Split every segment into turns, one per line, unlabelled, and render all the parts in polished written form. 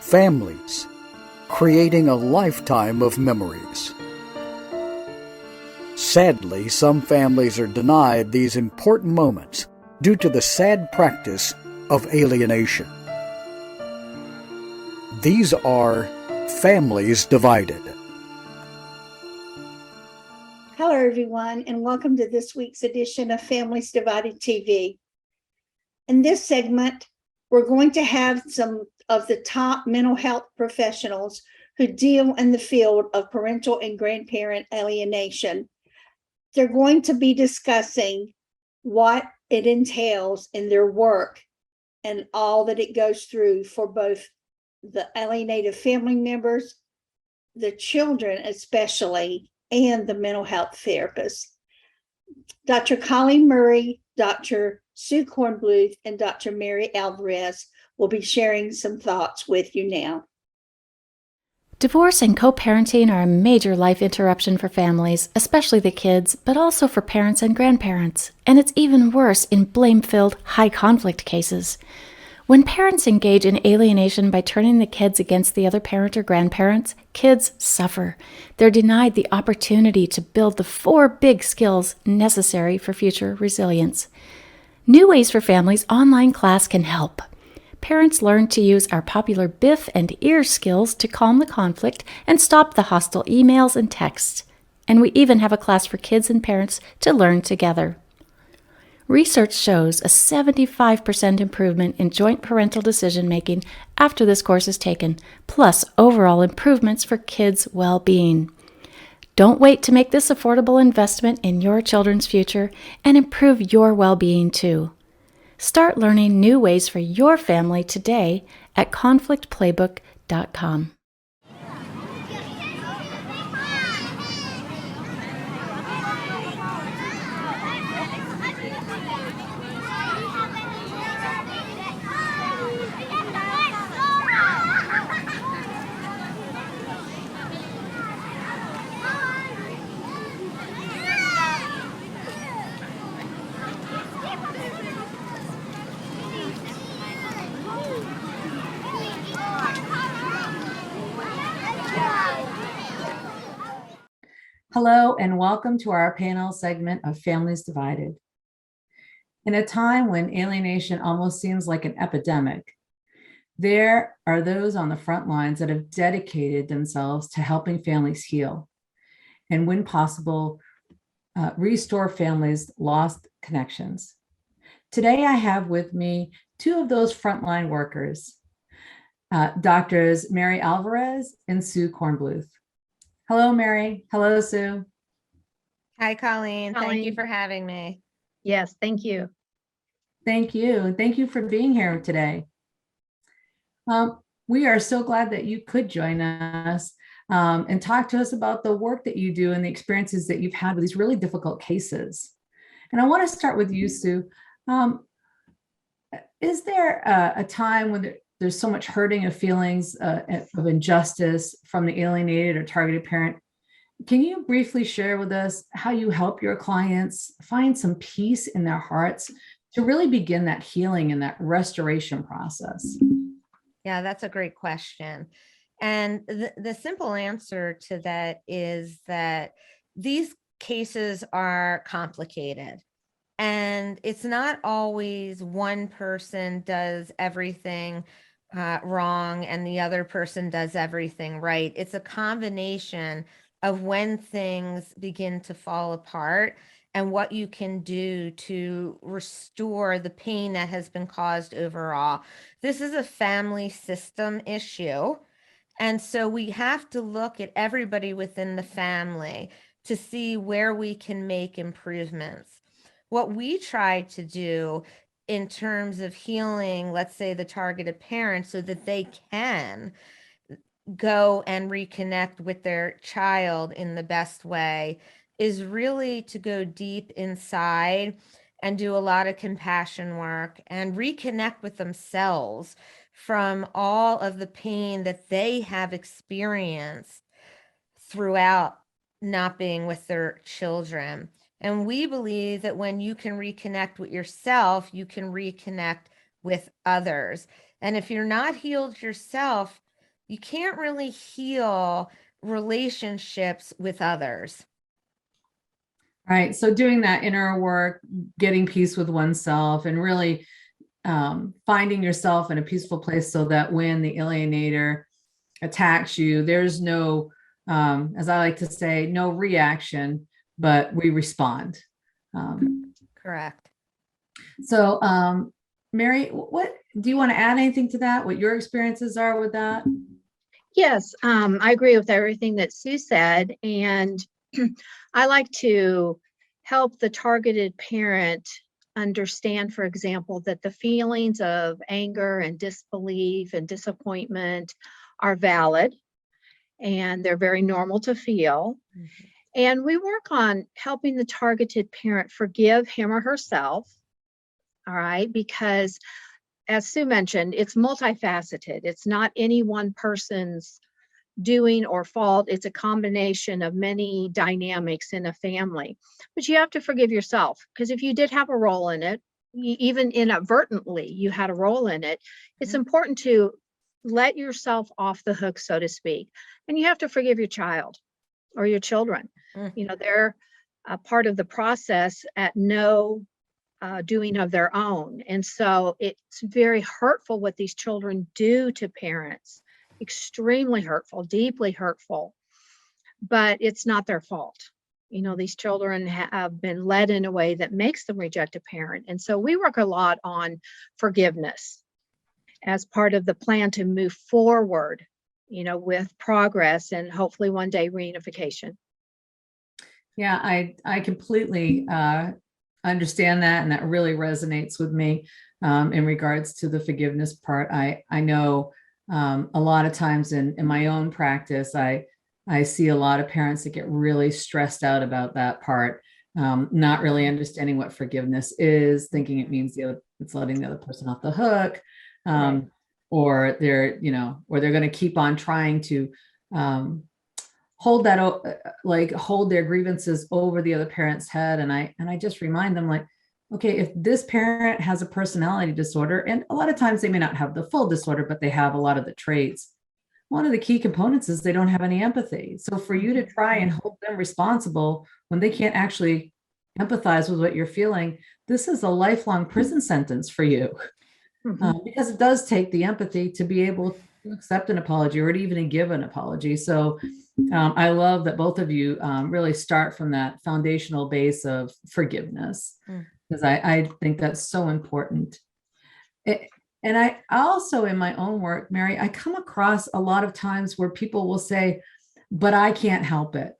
families, creating a lifetime of memories. Sadly, some families are denied these important moments due to the sad practice of alienation. These are families divided.
Hello, everyone, and welcome to this week's edition of Families Divided TV. In this segment, we're going to have some of the top mental health professionals who deal in the field of parental and grandparent alienation. They're going to be discussing what it entails in their work and all that it goes through for both the alienated family members, the children especially, and the mental health therapists. Dr. Colleen Murray, Dr. Sue Cornbluth, and Dr. Mary Alvarez will be sharing some thoughts with you now.
Divorce and co-parenting are a major life interruption for families, especially the kids, but also for parents and grandparents. And it's even worse in blame-filled, high-conflict cases. When parents engage in alienation by turning the kids against the other parent or grandparents, kids suffer. They're denied the opportunity to build the 4 big skills necessary for future resilience. New Ways for Families online class can help. Parents learn to use our popular BIF and EAR skills to calm the conflict and stop the hostile emails and texts. And we even have a class for kids and parents to learn together. Research shows a 75% improvement in joint parental decision-making after this course is taken, plus overall improvements for kids' well-being. Don't wait to make this affordable investment in your children's future and improve your well-being too. Start learning new ways for your family today at conflictplaybook.com.
Hello, and welcome to our panel segment of Families Divided. In a time when alienation almost seems like an epidemic, there are those on the front lines that have dedicated themselves to helping families heal and, when possible, restore families' lost connections. Today, I have with me 2 of those frontline workers, Doctors Mary Alvarez and Sue Cornbluth. Hello, Mary. Hello, Sue.
Hi, Colleen. Thank you for having me.
Yes, thank you.
Thank you. Thank you for being here today. We are so glad that you could join us and talk to us about the work that you do and the experiences that you've had with these really difficult cases. And I want to start with you, Sue. Is there a time when there's so much hurting of feelings of injustice from the alienated or targeted parent? Can you briefly share with us how you help your clients find some peace in their hearts to really begin that healing and that restoration process?
Yeah, that's a great question. And the simple answer to that is that these cases are complicated. And it's not always one person does everything wrong and the other person does everything right. It's a combination of when things begin to fall apart and what you can do to restore the pain that has been caused overall. This is a family system issue. And so we have to look at everybody within the family to see where we can make improvements. What we try to do in terms of healing, let's say the targeted parents, so that they can go and reconnect with their child in the best way, is really to go deep inside and do a lot of compassion work and reconnect with themselves from all of the pain that they have experienced throughout not being with their children. And we believe that when you can reconnect with yourself, you can reconnect with others. And if you're not healed yourself, you can't really heal relationships with others.
Right. So doing that inner work, getting peace with oneself, and really finding yourself in a peaceful place so that when the alienator attacks you, there's no, as I like to say, no reaction, but we respond.
Correct.
So, Mary, what do you want to add anything to that? What your experiences are with that?
Yes, I agree with everything that Sue said. And I like to help the targeted parent understand, for example, that the feelings of anger and disbelief and disappointment are valid and they're very normal to feel.
Mhm.
And we work on helping the targeted parent forgive him or herself. All right, because as Sue mentioned, it's multifaceted. It's not any one person's doing or fault. It's a combination of many dynamics in a family. But you have to forgive yourself, because if you did have a role in it, even inadvertently, you had a role in it, it's important to let yourself off the hook, so to speak. And you have to forgive your child or your children. You know, they're a part of the process at no doing of their own. And so it's very hurtful what these children do to parents, extremely hurtful, deeply hurtful, but it's not their fault. You know, these children have been led in a way that makes them reject a parent. And so we work a lot on forgiveness as part of the plan to move forward, you know, with progress and hopefully one day reunification.
Yeah, I completely understand that, and that really resonates with me in regards to the forgiveness part. I know a lot of times in my own practice, I see a lot of parents that get really stressed out about that part, not really understanding what forgiveness is, thinking it means it's letting the other person off the hook,
Right.
or they're going to keep on trying to hold their grievances over the other parent's head. And I just remind them, like, okay, if this parent has a personality disorder, and a lot of times they may not have the full disorder, but they have a lot of the traits. One of the key components is they don't have any empathy. So for you to try and hold them responsible when they can't actually empathize with what you're feeling, this is a lifelong prison sentence for you. Because it does take the empathy to be able to accept an apology or to even give an apology. So I love that both of you really start from that foundational base of forgiveness, because I think that's so important. And I also, in my own work, Mary, I come across a lot of times where people will say, but I can't help it.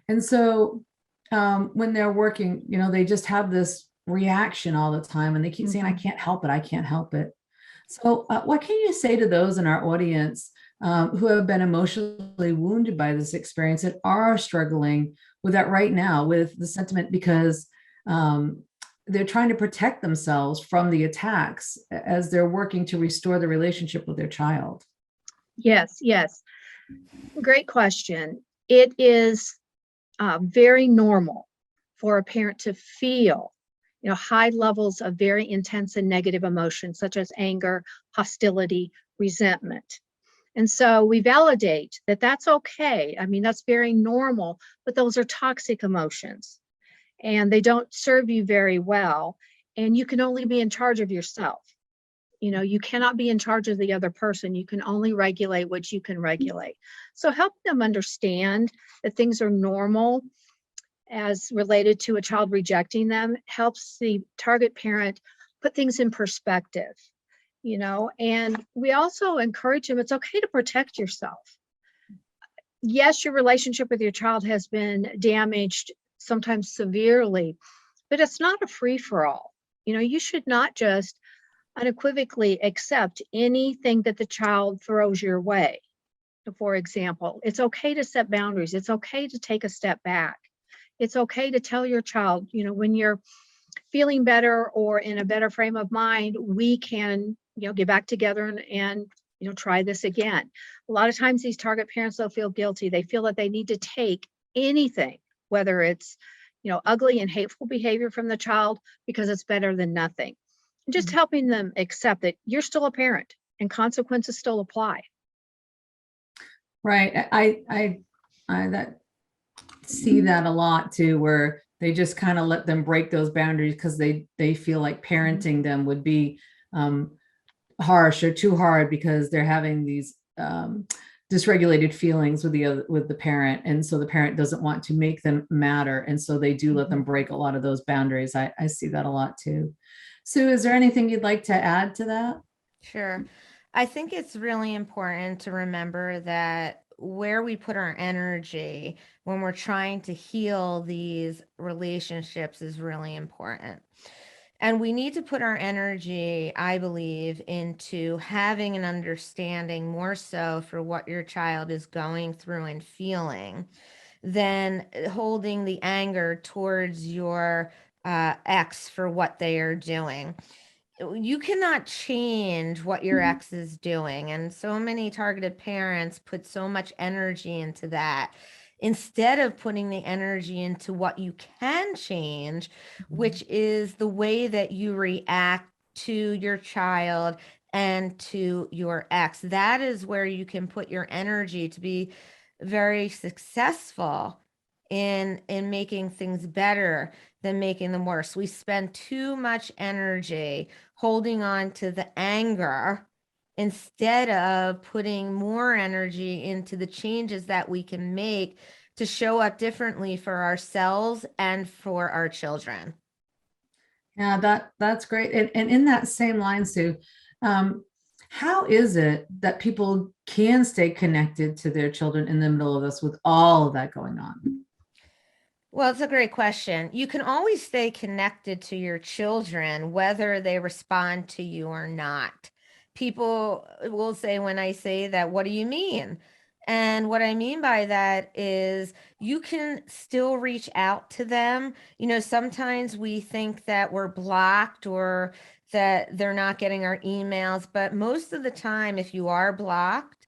And so when they're working, you know, they just have this reaction all the time, and they keep saying, I can't help it. I can't help it. So what can you say to those in our audience who have been emotionally wounded by this experience and are struggling with that right now, with the sentiment, because they're trying to protect themselves from the attacks as they're working to restore the relationship with their child?
Yes, yes. Great question. It is very normal for a parent to feel, you know, high levels of very intense and negative emotions, such as anger, hostility, resentment. And so we validate that that's okay. I mean, that's very normal, but those are toxic emotions and they don't serve you very well. And you can only be in charge of yourself. You know, you cannot be in charge of the other person. You can only regulate what you can regulate. So help them understand that things are normal as related to a child rejecting them helps the target parent put things in perspective, you know, and we also encourage them, it's okay to protect yourself. Yes, your relationship with your child has been damaged, sometimes severely, but it's not a free-for-all. You know, you should not just unequivocally accept anything that the child throws your way. For example, it's okay to set boundaries. It's okay to take a step back. It's okay to tell your child, you know, when you're feeling better or in a better frame of mind, we can, you know, get back together and you know, try this again. A lot of times these target parents, they'll feel guilty. They feel that they need to take anything, whether it's, you know, ugly and hateful behavior from the child, because it's better than nothing. Just helping them accept that you're still a parent and consequences still apply.
Right. I that see that a lot too, where they just kind of let them break those boundaries because they feel like parenting them would be harsh or too hard because they're having these dysregulated feelings with the parent, and so the parent doesn't want to make them matter, and so they do let them break a lot of those boundaries. I see that a lot too. Sue, is there anything you'd like to add to that?
Sure. I think it's really important to remember that where we put our energy when we're trying to heal these relationships is really important. And we need to put our energy, I believe, into having an understanding more so for what your child is going through and feeling than holding the anger towards your ex for what they are doing. You cannot change what your ex is doing. And so many targeted parents put so much energy into that instead of putting the energy into what you can change, which is the way that you react to your child and to your ex. That is where you can put your energy to be very successful in making things better than making them worse. We spend too much energy holding on to the anger instead of putting more energy into the changes that we can make to show up differently for ourselves and for our children.
Yeah, that's great. And in that same line, Sue, how is it that people can stay connected to their children in the middle of this with all of that going on?
Well, it's a great question. You can always stay connected to your children, whether they respond to you or not. People will say, when I say that, what do you mean? And what I mean by that is you can still reach out to them. You know, sometimes we think that we're blocked or that they're not getting our emails, but most of the time, if you are blocked,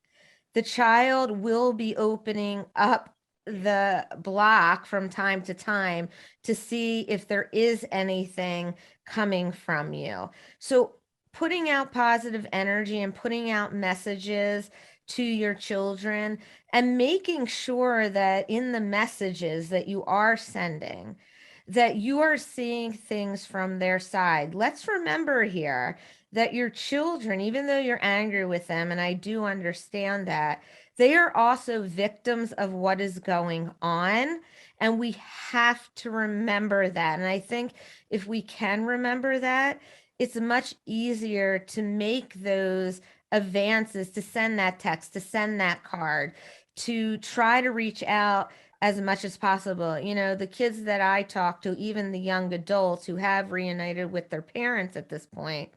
the child will be opening up the block from time to time to see if there is anything coming from you. So putting out positive energy and putting out messages to your children and making sure that in the messages that you are sending, that you are seeing things from their side. Let's remember here that your children, even though you're angry with them, and I do understand that, they are also victims of what is going on. And we have to remember that. And I think if we can remember that, it's much easier to make those advances, to send that text, to send that card, to try to reach out as much as possible. You know, the kids that I talk to, even the young adults who have reunited with their parents at this point,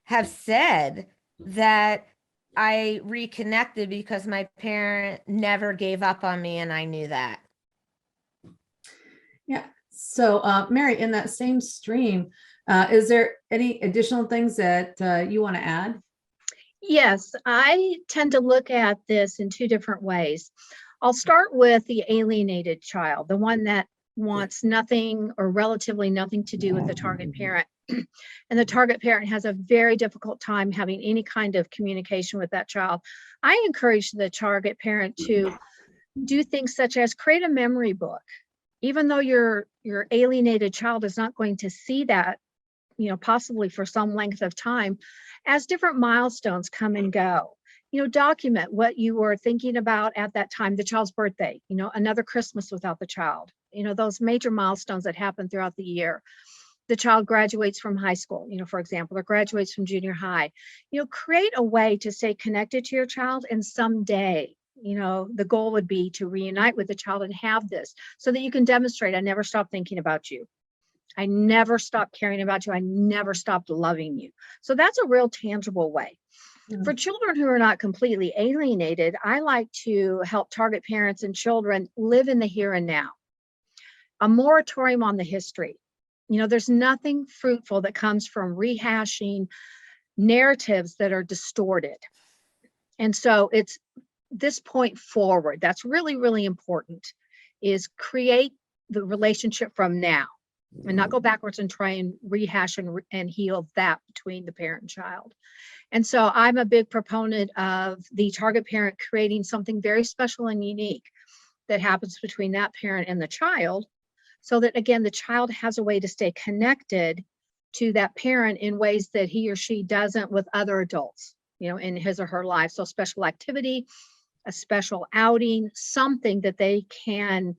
have said that I reconnected because my parent never gave up on me and I knew that.
Yeah. So, Mary, in that same stream, is there any additional things that you want to add?
Yes, I tend to look at this in two different ways. I'll start with the alienated child, the one that wants nothing or relatively nothing to do with the target parent. And the target parent has a very difficult time having any kind of communication with that child. I encourage the target parent to do things such as create a memory book. Even though your alienated child is not going to see that, you know, possibly for some length of time, as different milestones come and go, you know, document what you were thinking about at that time, the child's birthday, you know, another Christmas without the child, you know, those major milestones that happen throughout the year. The child graduates from high school, you know, for example, or graduates from junior high. You know, create a way to stay connected to your child, and someday, you know, the goal would be to reunite with the child and have this so that you can demonstrate, I never stopped thinking about you. I never stopped caring about you. I never stopped loving you. So that's a real tangible way. For children who are not completely alienated, I like to help target parents and children live in the here and now. A moratorium on the history. You know, there's nothing fruitful that comes from rehashing narratives that are distorted. And so it's this point forward. That's really, really important, is create the relationship from now. and not go backwards and try and rehash and heal that between the parent and child. And so I'm a big proponent of the target parent creating something very special and unique that happens between that parent and the child, so that, again, the child has a way to stay connected to that parent in ways that he or she doesn't with other adults, in his or her life. So special activity, a special outing, something that they can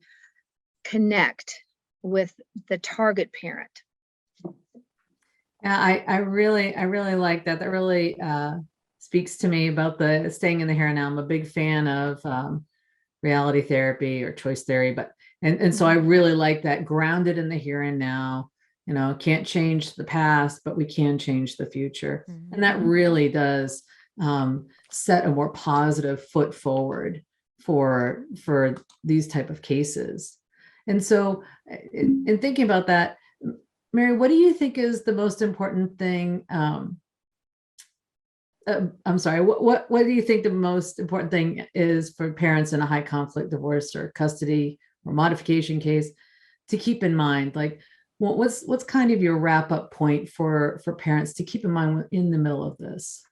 connect with the target parent.
Yeah, I really like that. That really speaks to me about the staying in the here and now. I'm a big fan of reality therapy or choice theory, and so I really like that, grounded in the here and now. Can't change the past, but we can change the future.
Mm-hmm.
And that really does set a more positive foot forward for these type of cases. And so in thinking about that, Mary, what do you think is the most important thing? I'm sorry, what do you think the most important thing is for parents in a high conflict divorce or custody or modification case to keep in mind? Like, what's kind of your wrap up point for parents to keep in mind in the middle of this?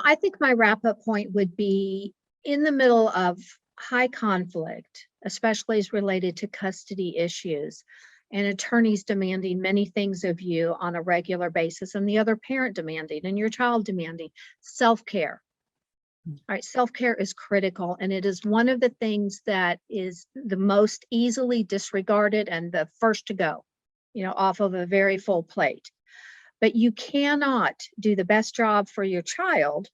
I think my wrap up point would be, in the middle of high conflict, especially as related to custody issues, and attorneys demanding many things of you on a regular basis, and the other parent demanding, and your child demanding, self-care. All right, self-care is critical, and it is one of the things that is the most easily disregarded and the first to go, off of a very full plate. But you cannot do the best job for your child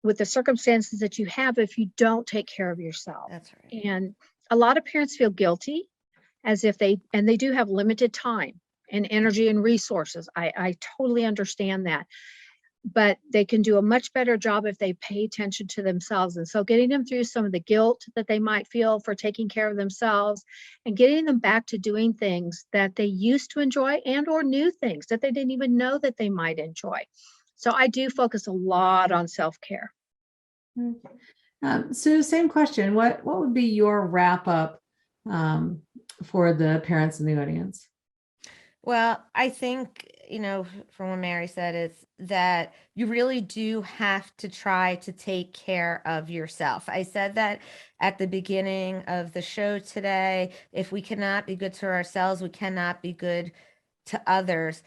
with the circumstances that you have if you don't take care of yourself.
That's right.
And a lot of parents feel guilty, as if they do have limited time and energy and resources. I totally understand that. But they can do a much better job if they pay attention to themselves. And so getting them through some of the guilt that they might feel for taking care of themselves, and getting them back to doing things that they used to enjoy, and or new things that they didn't even know that they might enjoy. So I do focus a lot on self-care.
So same question, what would be your wrap up for the parents in the audience?
Well, I think, from what Mary said, is that you really do have to try to take care of yourself. I said that at the beginning of the show today. If we cannot be good to ourselves, we cannot be good to others.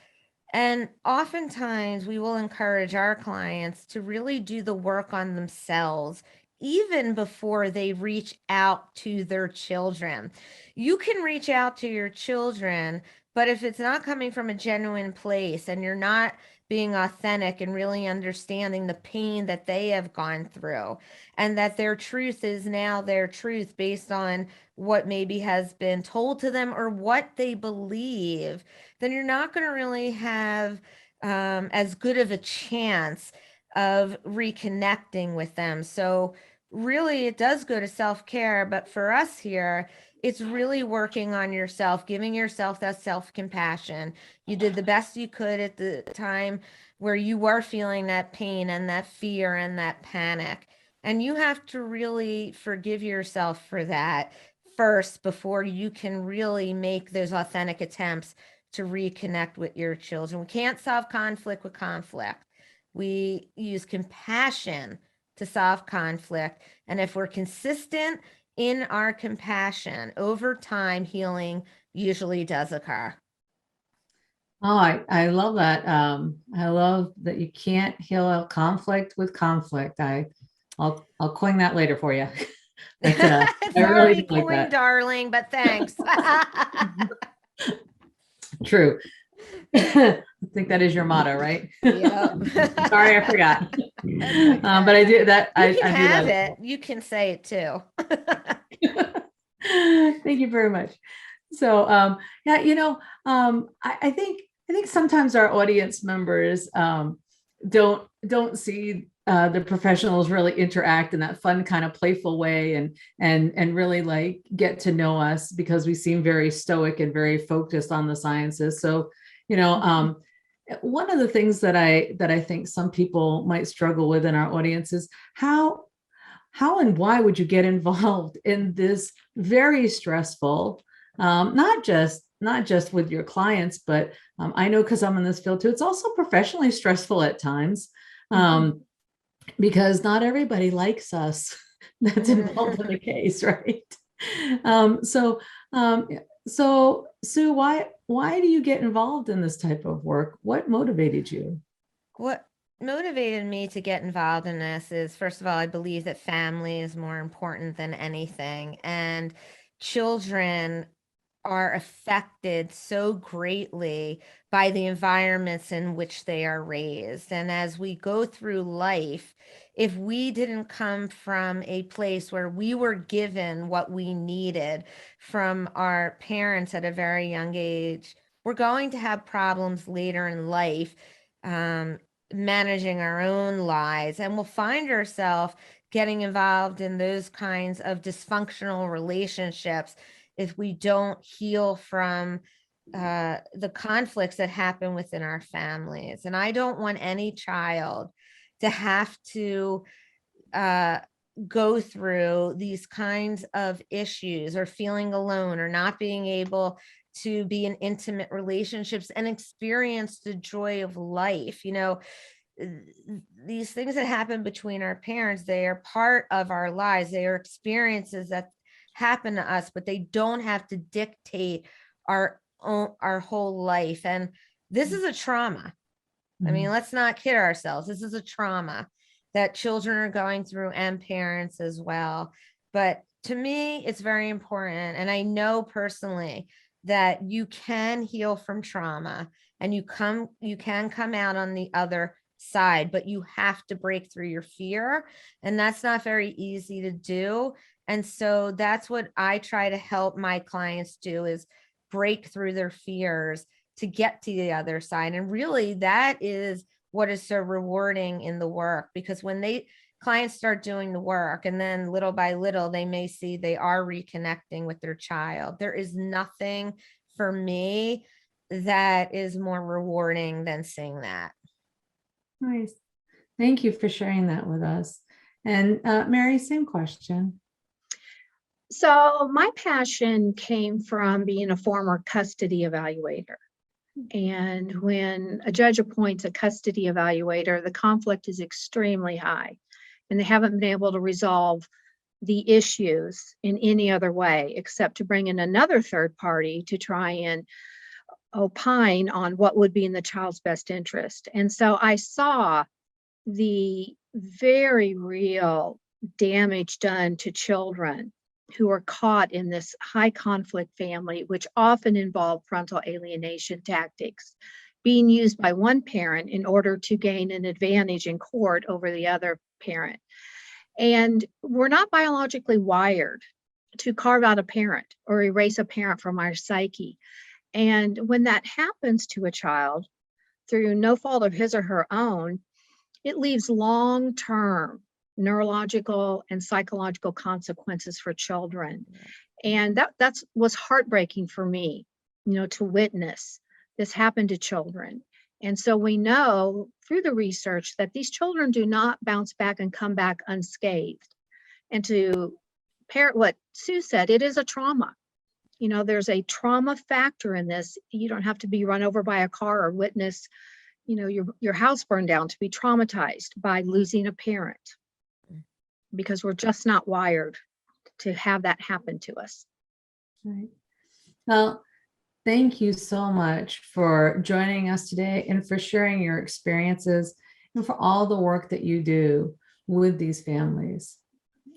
And oftentimes we will encourage our clients to really do the work on themselves, even before they reach out to their children. You can reach out to your children, but if it's not coming from a genuine place, and you're not being authentic and really understanding the pain that they have gone through, and that their truth is now their truth based on what maybe has been told to them or what they believe, then you're not going to really have as good of a chance of reconnecting with them. So really, it does go to self-care. But for us here, it's really working on yourself, giving yourself that self-compassion. You did the best you could at the time where you were feeling that pain and that fear and that panic. And you have to really forgive yourself for that first before you can really make those authentic attempts to reconnect with your children. We can't solve conflict with conflict. We use compassion to solve conflict. And if we're consistent in our compassion, over time, healing usually does occur.
Oh, I love that. I love that you can't heal a conflict with conflict. I'll coin that later for you. But,
It's
I really
already
do like
coined,
that.
darling, but thanks.
True. I think that is your motto, right?
Yep.
Sorry, I forgot.
Okay.
But I do that.
You can
I do
have
that.
it. You can say it too.
Thank you very much. So, yeah, I think sometimes our audience members don't see the professionals really interact in that fun kind of playful way, and really like get to know us, because we seem very stoic and very focused on the sciences. So, one of the things that I think some people might struggle with in our audience is how and why would you get involved in this very stressful, not just not just with your clients, but I know because I'm in this field too, it's also professionally stressful at times, because not everybody likes us that's involved in the case, right? So Sue, why do you get involved in this type of work? What motivated you?
What motivated me to get involved in this is, first of all, I believe that family is more important than anything, and children are affected so greatly by the environments in which they are raised. And as we go through life, if we didn't come from a place where we were given what we needed from our parents at a very young age, we're going to have problems later in life, managing our own lives, and we'll find ourselves getting involved in those kinds of dysfunctional relationships if we don't heal from the conflicts that happen within our families. And I don't want any child to have to go through these kinds of issues, or feeling alone, or not being able to be in intimate relationships and experience the joy of life. These things that happen between our parents, they are part of our lives. They are experiences that happen to us, but they don't have to dictate our whole life. And this is a trauma. I mean, let's not kid ourselves. This is a trauma that children are going through, and parents as well. But to me, it's very important. And I know personally that you can heal from trauma, and you can come out on the other side, but you have to break through your fear. And that's not very easy to do. And so that's what I try to help my clients do, is break through their fears to get to the other side. And really, that is what is so rewarding in the work, because when clients start doing the work, and then little by little, they may see they are reconnecting with their child. There is nothing for me that is more rewarding than seeing that.
Nice. Thank you for sharing that with us. And Mary, same question.
So my passion came from being a former custody evaluator. And when a judge appoints a custody evaluator, the conflict is extremely high, and they haven't been able to resolve the issues in any other way except to bring in another third party to try and opine on what would be in the child's best interest. And so I saw the very real damage done to children who are caught in this high conflict family, which often involve parental alienation tactics being used by one parent in order to gain an advantage in court over the other parent. And we're not biologically wired to carve out a parent or erase a parent from our psyche. And when that happens to a child through no fault of his or her own, it leaves long-term neurological and psychological consequences for children. And that was heartbreaking for me, to witness this happen to children. And so we know through the research that these children do not bounce back and come back unscathed. And to parrot what Sue said, it is a trauma. There's a trauma factor in this. You don't have to be run over by a car or witness, your house burned down to be traumatized by losing a parent, because we're just not wired to have that happen to us.
Right. Well, thank you so much for joining us today, and for sharing your experiences, and for all the work that you do with these families.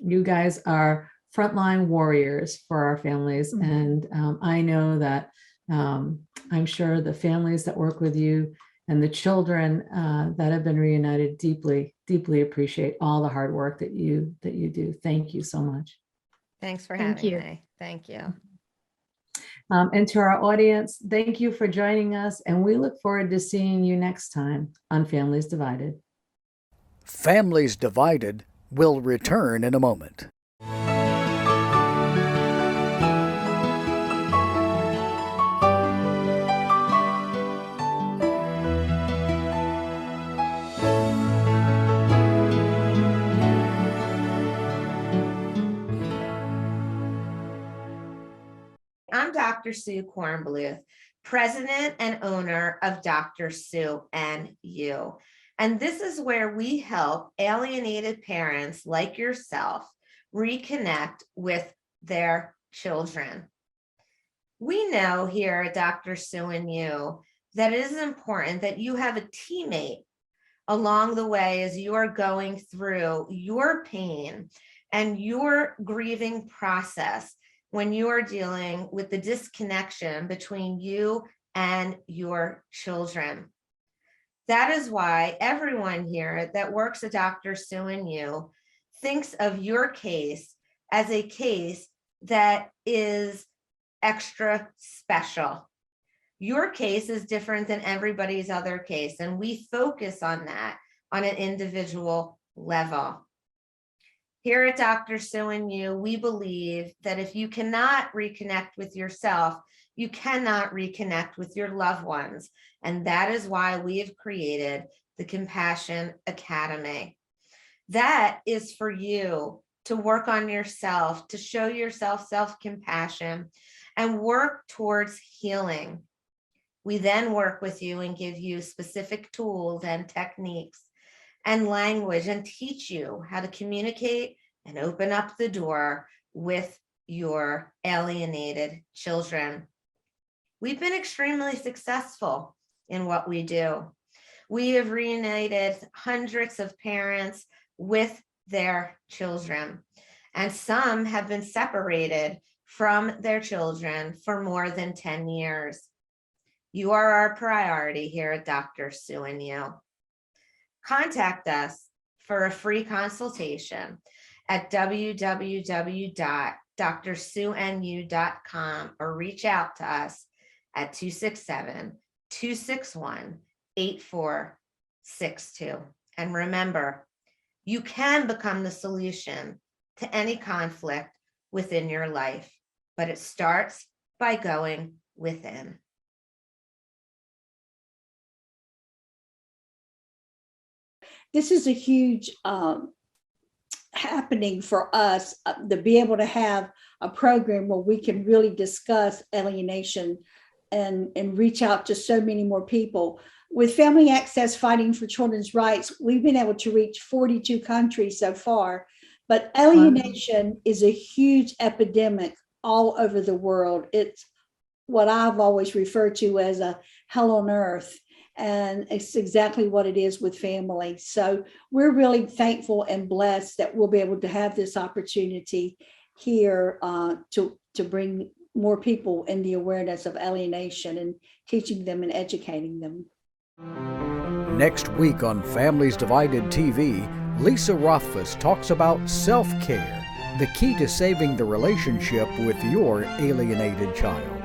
You guys are frontline warriors for our families. And I know that I'm sure the families that work with you and the children that have been reunited deeply, deeply appreciate all the hard work that you do. Thank you so much.
Thanks for having me. Thank you.
And to our audience, thank you for joining us. And we look forward to seeing you next time on Families Divided.
Families Divided will return in a moment.
I'm Dr. Dr. Sue Cornbluth, president and owner of Dr. Sue and You. And this is where we help alienated parents like yourself reconnect with their children. We know here at Dr. Sue and You that it is important that you have a teammate along the way as you are going through your pain and your grieving process when you are dealing with the disconnection between you and your children. That is why everyone here that works at Dr. Sue and You thinks of your case as a case that is extra special. Your case is different than everybody's other case, and we focus on that on an individual level. Here at Dr. Sue and You, we believe that if you cannot reconnect with yourself, you cannot reconnect with your loved ones. And that is why we have created the Compassion Academy. That is for you to work on yourself, to show yourself self-compassion and work towards healing. We then work with you and give you specific tools and techniques and language and teach you how to communicate and open up the door with your alienated children. We've been extremely successful in what we do. We have reunited hundreds of parents with their children, and some have been separated from their children for more than 10 years. You are our priority here at Dr. Sue and You. Contact us for a free consultation at www.drsueandyou.com or reach out to us at 267-261-8462. And remember, you can become the solution to any conflict within your life, but it starts by going within.
This is a huge happening for us to be able to have a program where we can really discuss alienation and reach out to so many more people. With Family Access Fighting for Children's Rights, we've been able to reach 42 countries so far, but alienation is a huge epidemic all over the world. It's what I've always referred to as a hell on earth. And it's exactly what it is with family. So we're really thankful and blessed that we'll be able to have this opportunity here to bring more people in the awareness of alienation and teaching them and educating them.
Next week on Families Divided TV, Lisa Rothfuss talks about self-care, the key to saving the relationship with your alienated child.